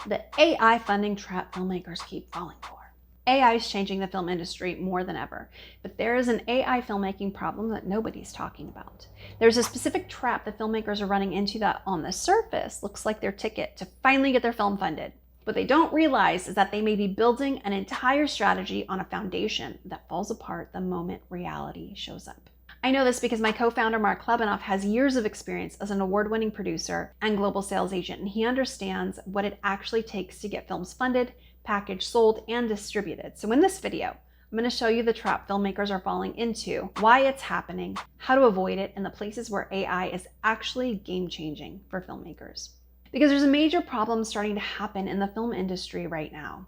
The AI funding trap filmmakers keep falling for. AI is changing the film industry more than ever, but there is an AI filmmaking problem that nobody's talking about. There's a specific trap that filmmakers are running into that on the surface looks like their ticket to finally get their film funded. What they don't realize is that they may be building an entire strategy on a foundation that falls apart the moment reality shows up. I know this because my co-founder Mark Klebanoff has years of experience as an award-winning producer and global sales agent, and he understands what it actually takes to get films funded, packaged, sold, and distributed. So in this video, I'm going to show you the trap filmmakers are falling into, why it's happening, how to avoid it, and the places where AI is actually game-changing for filmmakers. Because there's a major problem starting to happen in the film industry right now.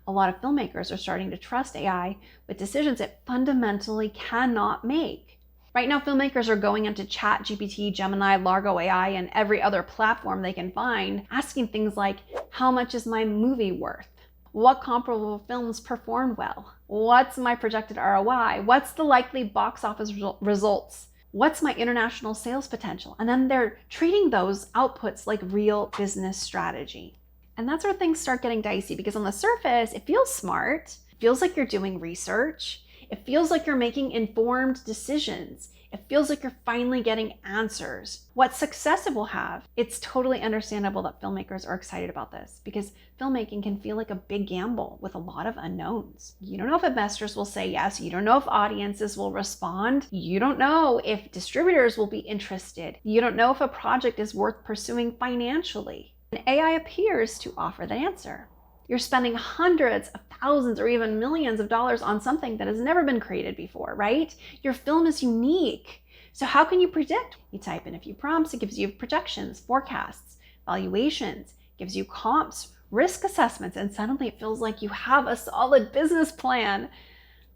A lot of filmmakers are starting to trust AI with decisions it fundamentally cannot make. Right now, filmmakers are going into ChatGPT, Gemini, Largo AI, and every other platform they can find, asking things like, how much is my movie worth? What comparable films performed well? What's my projected ROI? What's the likely box office results? What's my international sales potential? And then they're treating those outputs like real business strategy. And that's where things start getting dicey, because on the surface, it feels smart. It feels like you're doing research. It feels like you're making informed decisions. It feels like you're finally getting answers. What success it will have. It's totally understandable that filmmakers are excited about this, because filmmaking can feel like a big gamble with a lot of unknowns. You don't know if investors will say yes. You don't know if audiences will respond. You don't know if distributors will be interested. You don't know if a project is worth pursuing financially. And AI appears to offer the answer. You're spending hundreds of thousands or even millions of dollars on something that has never been created before, right? Your film is unique. So how can you predict? You type in a few prompts, it gives you projections, forecasts, valuations, gives you comps, risk assessments, and suddenly it feels like you have a solid business plan.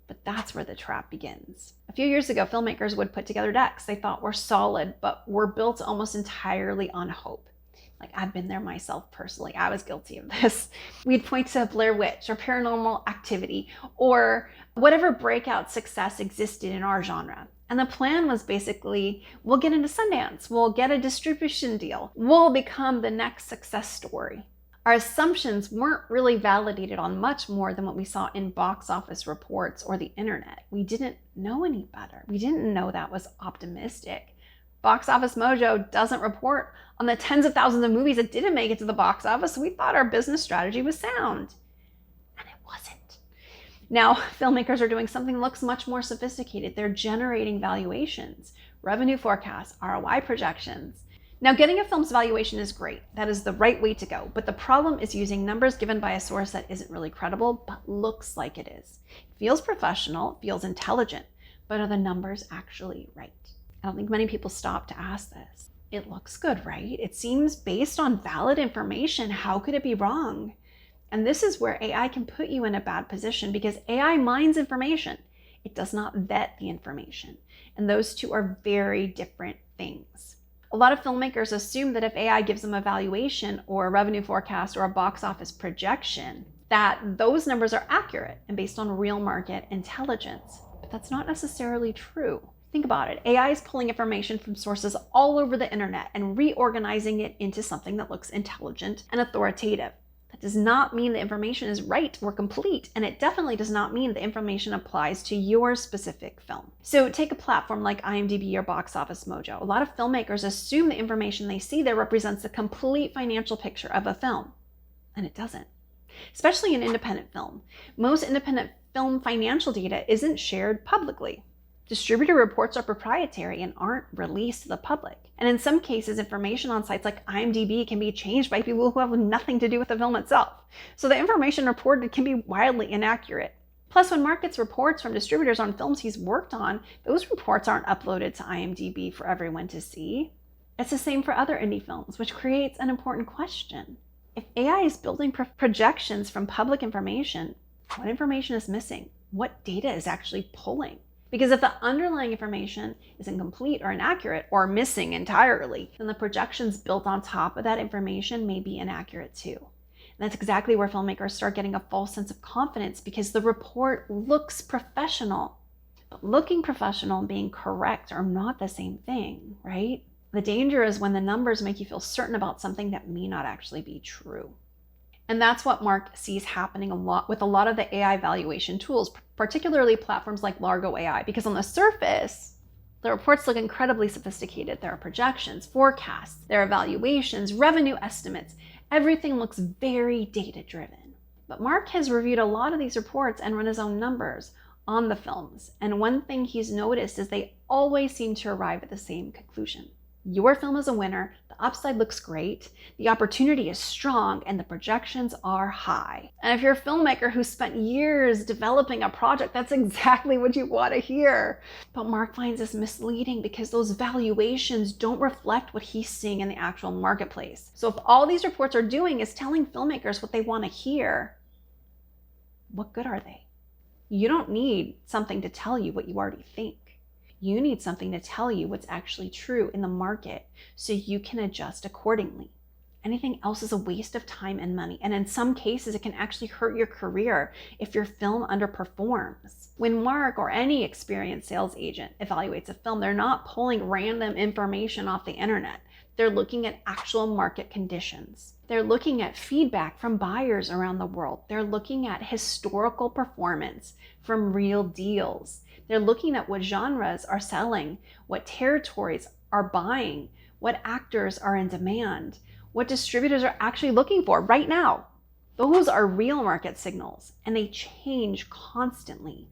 But that's where the trap begins. A few years ago, filmmakers would put together decks they thought were solid, but were built almost entirely on hope. Like, I've been there myself personally. I was guilty of this. We'd point to Blair Witch or Paranormal Activity or whatever breakout success existed in our genre. And the plan was basically, we'll get into Sundance, we'll get a distribution deal, we'll become the next success story. Our assumptions weren't really validated on much more than what we saw in box office reports or the internet. We didn't know any better. We didn't know that was optimistic. Box Office Mojo doesn't report on the tens of thousands of movies that didn't make it to the box office, so we thought our business strategy was sound. And it wasn't. Now, filmmakers are doing something that looks much more sophisticated. They're generating valuations, revenue forecasts, ROI projections. Now, getting a film's valuation is great. That is the right way to go. But the problem is using numbers given by a source that isn't really credible, but looks like it is. It feels professional, feels intelligent, but are the numbers actually right? I don't think many people stop to ask this. It looks good, right? It seems based on valid information. How could it be wrong? And this is where AI can put you in a bad position, because AI mines information. It does not vet the information. And those two are very different things. A lot of filmmakers assume that if AI gives them a valuation or a revenue forecast or a box office projection, that those numbers are accurate and based on real market intelligence. But that's not necessarily true. Think about it. AI is pulling information from sources all over the internet and reorganizing it into something that looks intelligent and authoritative. That does not mean the information is right or complete, and it definitely does not mean the information applies to your specific film. So take a platform like IMDb or Box Office Mojo. A lot of filmmakers assume the information they see there represents the complete financial picture of a film, and it doesn't. Especially in independent film. Most independent film financial data isn't shared publicly. Distributor reports are proprietary and aren't released to the public. And in some cases, information on sites like IMDb can be changed by people who have nothing to do with the film itself. So the information reported can be wildly inaccurate. Plus, when Mark gets reports from distributors on films he's worked on, those reports aren't uploaded to IMDb for everyone to see. It's the same for other indie films, which creates an important question. If AI is building projections from public information, what information is missing? What data is actually pulling? Because if the underlying information is incomplete or inaccurate or missing entirely, then the projections built on top of that information may be inaccurate too. And that's exactly where filmmakers start getting a false sense of confidence, because the report looks professional. But looking professional and being correct are not the same thing, right? The danger is when the numbers make you feel certain about something that may not actually be true. And that's what Mark sees happening a lot with a lot of the AI valuation tools, particularly platforms like Largo AI, because on the surface, the reports look incredibly sophisticated. There are projections, forecasts, there are valuations, revenue estimates. Everything looks very data-driven. But Mark has reviewed a lot of these reports and run his own numbers on the films. And one thing he's noticed is they always seem to arrive at the same conclusion. Your film is a winner, the upside looks great, the opportunity is strong, and the projections are high. And if you're a filmmaker who spent years developing a project, that's exactly what you want to hear. But Mark finds this misleading because those valuations don't reflect what he's seeing in the actual marketplace. So if all these reports are doing is telling filmmakers what they want to hear, what good are they? You don't need something to tell you what you already think. You need something to tell you what's actually true in the market so you can adjust accordingly. Anything else is a waste of time and money. And in some cases, it can actually hurt your career if your film underperforms. When Mark or any experienced sales agent evaluates a film, they're not pulling random information off the internet. They're looking at actual market conditions. They're looking at feedback from buyers around the world. They're looking at historical performance from real deals. They're looking at what genres are selling, what territories are buying, what actors are in demand, what distributors are actually looking for right now. Those are real market signals, and they change constantly.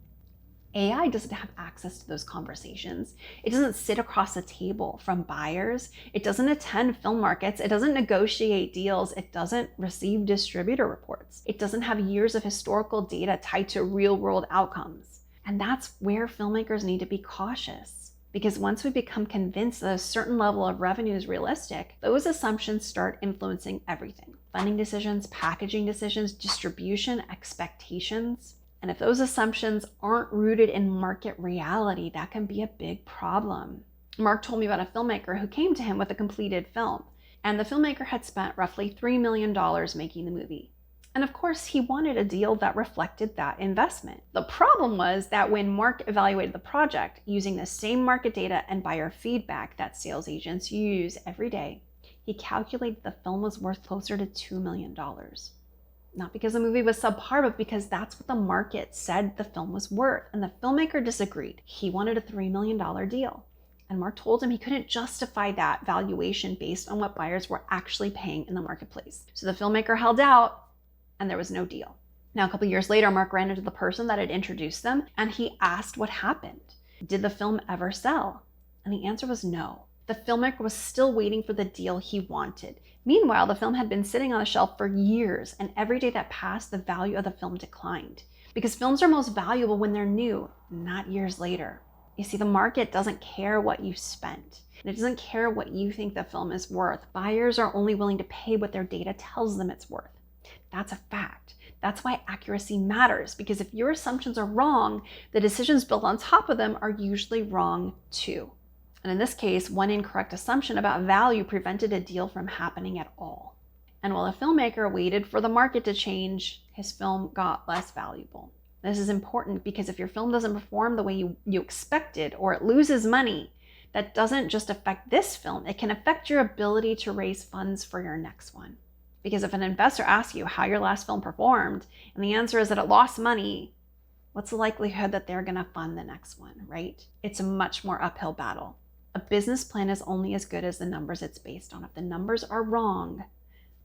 AI doesn't have access to those conversations. It doesn't sit across the table from buyers. It doesn't attend film markets. It doesn't negotiate deals. It doesn't receive distributor reports. It doesn't have years of historical data tied to real-world outcomes. And that's where filmmakers need to be cautious. Because once we become convinced that a certain level of revenue is realistic, those assumptions start influencing everything. Funding decisions, packaging decisions, distribution, expectations. And if those assumptions aren't rooted in market reality, that can be a big problem. Mark told me about a filmmaker who came to him with a completed film, and the filmmaker had spent roughly $3 million making the movie. And of course, he wanted a deal that reflected that investment. The problem was that when Mark evaluated the project using the same market data and buyer feedback that sales agents use every day, he calculated the film was worth closer to $2 million. Not because the movie was subpar, but because that's what the market said the film was worth. And the filmmaker disagreed. He wanted a $3 million deal. And Mark told him he couldn't justify that valuation based on what buyers were actually paying in the marketplace. So the filmmaker held out, and there was no deal. Now, a couple years later, Mark ran into the person that had introduced them, and he asked what happened. Did the film ever sell? And the answer was no. The filmmaker was still waiting for the deal he wanted. Meanwhile, the film had been sitting on a shelf for years, and every day that passed, the value of the film declined. Because films are most valuable when they're new, not years later. You see, the market doesn't care what you spent. And it doesn't care what you think the film is worth. Buyers are only willing to pay what their data tells them it's worth. That's a fact. That's why accuracy matters, because if your assumptions are wrong, the decisions built on top of them are usually wrong too. And in this case, one incorrect assumption about value prevented a deal from happening at all. And while the filmmaker waited for the market to change, his film got less valuable. This is important because if your film doesn't perform the way you expected, or it loses money, that doesn't just affect this film, it can affect your ability to raise funds for your next one. Because if an investor asks you how your last film performed, and the answer is that it lost money, what's the likelihood that they're gonna fund the next one, right? It's a much more uphill battle. A business plan is only as good as the numbers it's based on. If the numbers are wrong,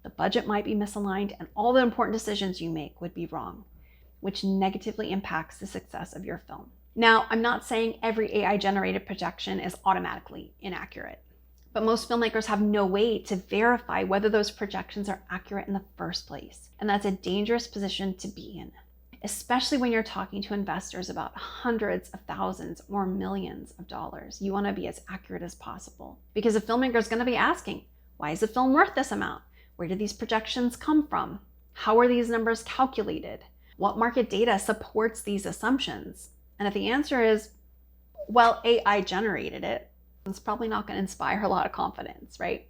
the budget might be misaligned and all the important decisions you make would be wrong, which negatively impacts the success of your film. Now, I'm not saying every AI-generated projection is automatically inaccurate, but most filmmakers have no way to verify whether those projections are accurate in the first place. And that's a dangerous position to be in, especially when you're talking to investors about hundreds of thousands or millions of dollars. You want to be as accurate as possible because a filmmaker is going to be asking, why is the film worth this amount? Where did these projections come from? How are these numbers calculated? What market data supports these assumptions? And if the answer is, well, AI generated it, it's probably not going to inspire a lot of confidence, right?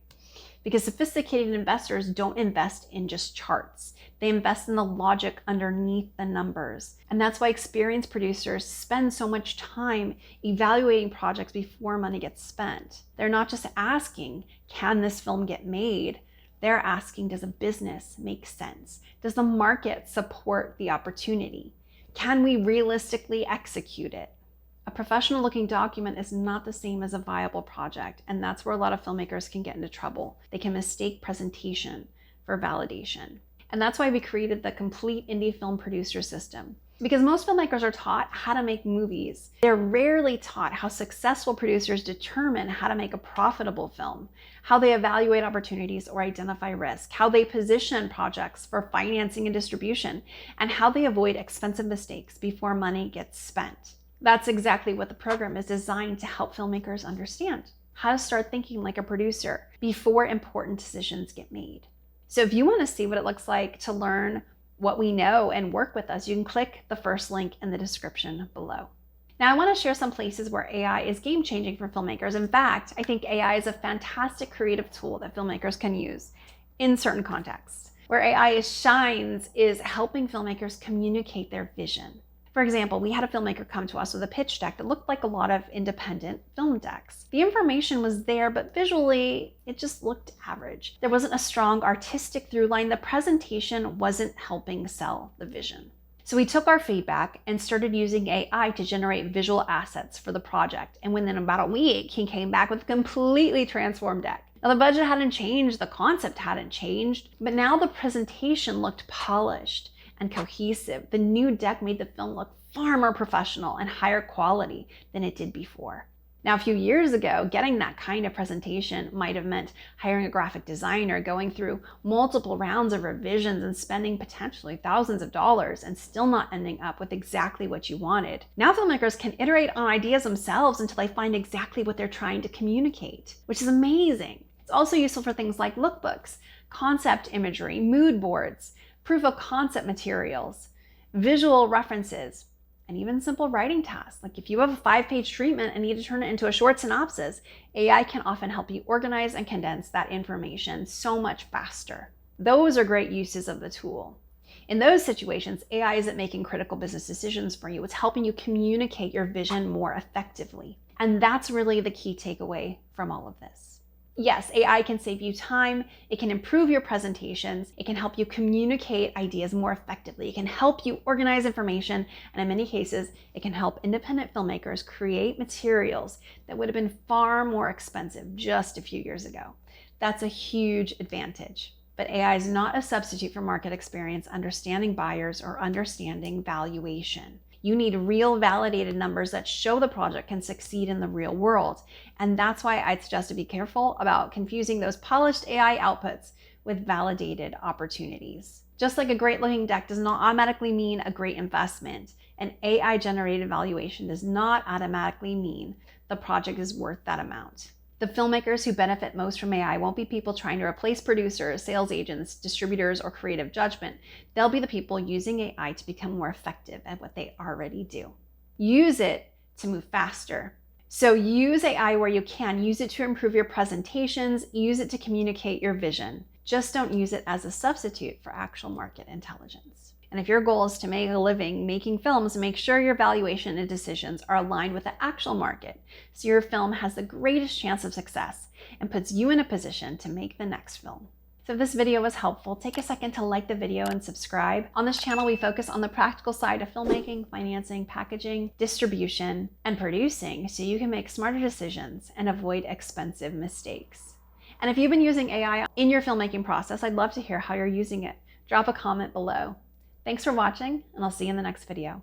Because sophisticated investors don't invest in just charts. They invest in the logic underneath the numbers. And that's why experienced producers spend so much time evaluating projects before money gets spent. They're not just asking, can this film get made? They're asking, does a business make sense? Does the market support the opportunity? Can we realistically execute it? A professional looking document is not the same as a viable project, and that's where a lot of filmmakers can get into trouble. They can mistake presentation for validation. And that's why we created the complete indie film producer system. Because most filmmakers are taught how to make movies. They're rarely taught how successful producers determine how to make a profitable film, how they evaluate opportunities or identify risk, how they position projects for financing and distribution, and how they avoid expensive mistakes before money gets spent. That's exactly what the program is designed to help filmmakers understand. How to start thinking like a producer before important decisions get made. So if you want to see what it looks like to learn what we know and work with us, you can click the first link in the description below. Now, I want to share some places where AI is game-changing for filmmakers. In fact, I think AI is a fantastic creative tool that filmmakers can use in certain contexts. Where AI shines is helping filmmakers communicate their vision. For example, we had a filmmaker come to us with a pitch deck that looked like a lot of independent film decks. The information was there, but visually, it just looked average. There wasn't a strong artistic through line. The presentation wasn't helping sell the vision. So we took our feedback and started using AI to generate visual assets for the project. And within about a week, he came back with a completely transformed deck. Now, the budget hadn't changed, the concept hadn't changed, but now the presentation looked polished and cohesive. The new deck made the film look far more professional and higher quality than it did before. Now, a few years ago, getting that kind of presentation might have meant hiring a graphic designer, going through multiple rounds of revisions and spending potentially thousands of dollars and still not ending up with exactly what you wanted. Now filmmakers can iterate on ideas themselves until they find exactly what they're trying to communicate, which is amazing. It's also useful for things like lookbooks, concept imagery, mood boards, proof of concept materials, visual references, and even simple writing tasks. Like if you have a 5-page treatment and need to turn it into a short synopsis, AI can often help you organize and condense that information so much faster. Those are great uses of the tool. In those situations, AI isn't making critical business decisions for you. It's helping you communicate your vision more effectively. And that's really the key takeaway from all of this. Yes, AI can save you time, it can improve your presentations, it can help you communicate ideas more effectively, it can help you organize information, and in many cases, it can help independent filmmakers create materials that would have been far more expensive just a few years ago. That's a huge advantage. But AI is not a substitute for market experience, understanding buyers, or understanding valuation. You need real validated numbers that show the project can succeed in the real world. And that's why I'd suggest to be careful about confusing those polished AI outputs with validated opportunities. Just like a great looking deck does not automatically mean a great investment, an AI generated valuation does not automatically mean the project is worth that amount. The filmmakers who benefit most from AI won't be people trying to replace producers, sales agents, distributors, or creative judgment. They'll be the people using AI to become more effective at what they already do. Use it to move faster. So use AI where you can. Use it to improve your presentations. Use it to communicate your vision. Just don't use it as a substitute for actual market intelligence. And if your goal is to make a living making films, make sure your valuation and decisions are aligned with the actual market so your film has the greatest chance of success and puts you in a position to make the next film. So if this video was helpful, take a second to like the video and subscribe. On this channel, we focus on the practical side of filmmaking, financing, packaging, distribution, and producing so you can make smarter decisions and avoid expensive mistakes. And if you've been using AI in your filmmaking process, I'd love to hear how you're using it. Drop a comment below. Thanks for watching, and I'll see you in the next video.